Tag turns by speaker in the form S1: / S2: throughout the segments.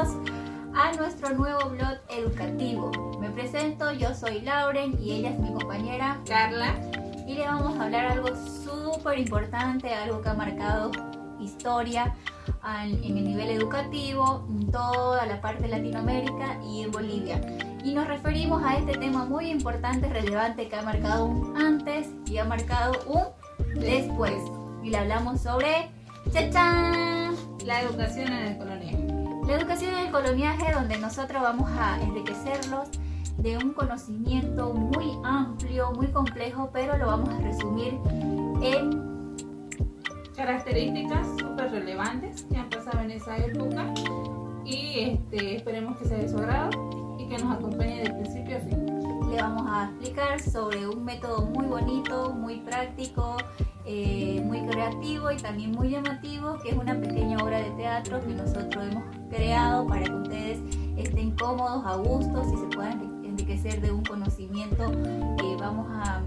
S1: bienvenidos a nuestro nuevo blog educativo. Me presento, yo soy Lauren y ella es mi compañera
S2: Carla.
S1: Y le vamos a hablar algo súper importante, algo que ha marcado historia en el nivel educativo, en toda la parte de Latinoamérica y en Bolivia. Y nos referimos a este tema muy importante, relevante, que ha marcado un antes y ha marcado un después. Y le hablamos sobre ¡chachán!
S2: La educación en el coloniaje.
S1: La educación en el coloniaje, donde nosotros vamos a enriquecerlos de un conocimiento muy amplio, muy complejo, pero lo vamos a resumir en
S2: características súper relevantes que han pasado en esa época y esperemos que sea de su agrado y que nos acompañe de principio a fin.
S1: Le vamos a explicar sobre un método muy bonito, muy práctico, muy creativo y también muy llamativo, que es una pequeña obra de teatro que nosotros hemos creado para que ustedes estén cómodos, a gusto y se puedan enriquecer de un conocimiento que vamos a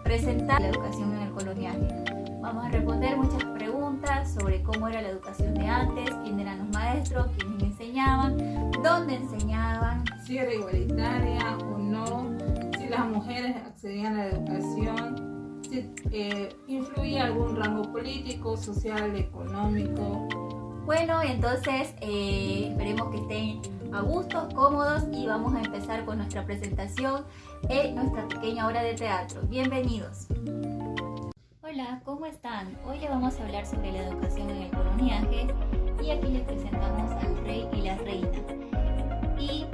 S1: presentar. La educación en el coloniaje. Vamos a responder muchas preguntas sobre cómo era la educación de antes, quién eran los maestros, quiénes enseñaban, dónde enseñaban,
S2: si era igualitaria o no, si las mujeres accedían a la educación, si influía algún rango político, social, económico.
S1: Bueno, entonces esperemos que estén a gusto, cómodos y vamos a empezar con nuestra presentación en nuestra pequeña obra de teatro. Bienvenidos. Hola, ¿cómo están? Hoy le vamos a hablar sobre la educación en el coloniaje y aquí les presentamos al rey y la reina. Y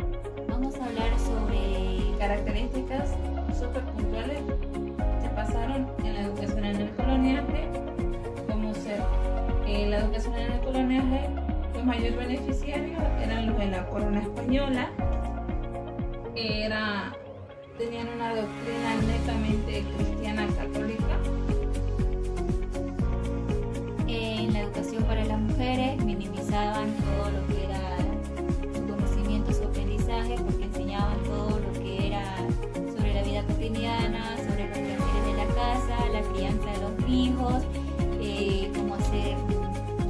S1: vamos a hablar sobre
S2: características súper puntuales que pasaron en la educación en el coloniaje, como ser la educación en el coloniaje, los mayores beneficiarios eran los de la corona española, tenían una doctrina netamente cristiana católica.
S1: En la educación para las mujeres minimizaban todo lo que era su conocimiento, su aprendizaje, porque enseñaban todo lo que era sobre la vida cotidiana, sobre los quehaceres de la casa, la crianza de los hijos, cómo hacer,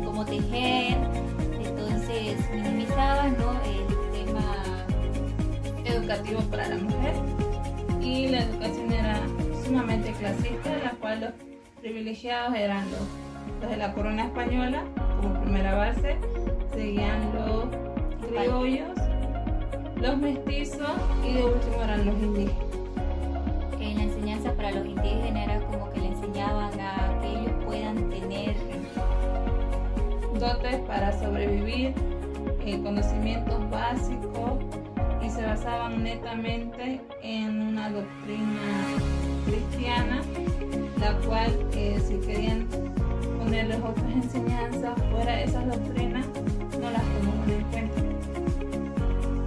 S1: cómo tejer. Entonces minimizaban, ¿no?, el tema
S2: educativo para la mujer, y la educación era sumamente clasista, en la cual los privilegiados eran los de la corona española como primera base, seguían los criollos, los mestizos y de último eran los indígenas.
S1: En la enseñanza para los indígenas era como que le enseñaban a que ellos puedan tener
S2: dotes para sobrevivir, conocimientos básicos, y se basaban netamente en una doctrina cristiana, la cual si querían ponerles otras enseñanzas fuera de esas doctrinas no las tomaban en cuenta.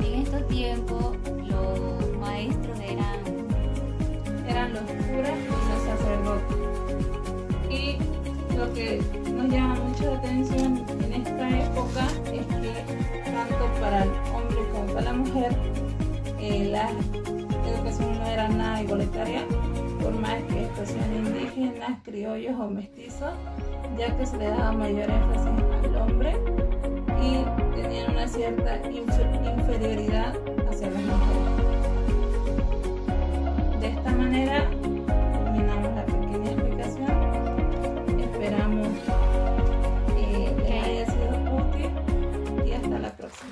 S1: En estos tiempos los maestros
S2: eran los curas y los sacerdotes, y lo que nos llama mucho la atención en esta época es que tanto para el hombre como para la mujer la educación no era nada igualitaria, por más que estos sean indígenas, criollos o mestizos, ya que se le daba mayor énfasis al hombre y tenían una cierta inferioridad hacia las mujeres. De esta manera terminamos la pequeña explicación. Esperamos les haya sido útil y hasta la próxima.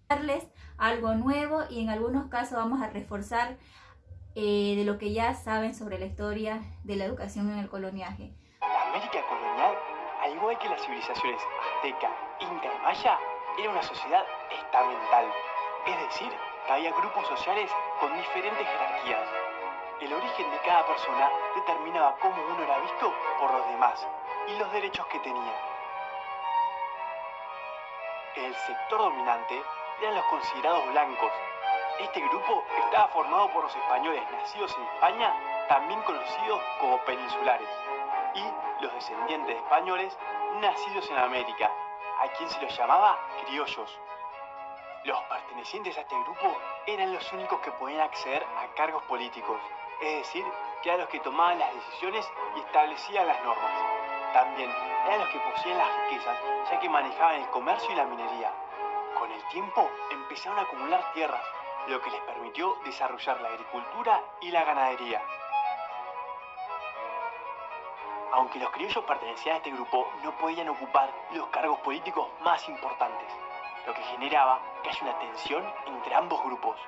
S1: Darles algo nuevo y en algunos casos vamos a reforzar de lo que ya saben sobre la historia de la educación en el coloniaje.
S3: La América colonial, al igual que las civilizaciones azteca, inca y maya, era una sociedad estamental, es decir, que había grupos sociales con diferentes jerarquías. El origen de cada persona determinaba cómo uno era visto por los demás y los derechos que tenía. El sector dominante eran los considerados blancos. Este grupo estaba formado por los españoles nacidos en España, también conocidos como peninsulares, y los descendientes de españoles nacidos en América, a quien se los llamaba criollos. Los pertenecientes a este grupo eran los únicos que podían acceder a cargos políticos, es decir, que eran los que tomaban las decisiones y establecían las normas. También eran los que poseían las riquezas, ya que manejaban el comercio y la minería. Con el tiempo empezaron a acumular tierras, lo que les permitió desarrollar la agricultura y la ganadería. Aunque los criollos pertenecían a este grupo, no podían ocupar los cargos políticos más importantes, lo que generaba que haya una tensión entre ambos grupos.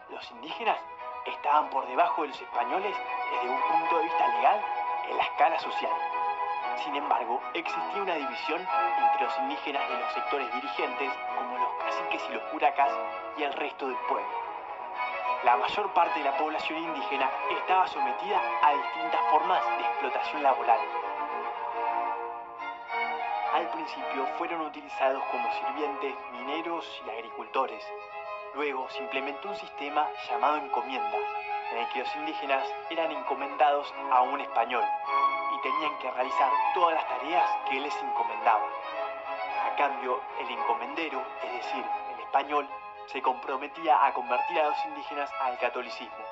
S3: Los indígenas estaban por debajo de los españoles desde un punto de vista legal en la escala social. Sin embargo, existía una división entre los indígenas de los sectores dirigentes, como los caciques y los curacas, y el resto del pueblo. La mayor parte de la población indígena estaba sometida a distintas formas de explotación laboral. Al principio fueron utilizados como sirvientes, mineros y agricultores. Luego se implementó un sistema llamado encomienda, en el que los indígenas eran encomendados a un español y tenían que realizar todas las tareas que él les encomendaba. A cambio, el encomendero, es decir, el español, se comprometía a convertir a los indígenas al catolicismo,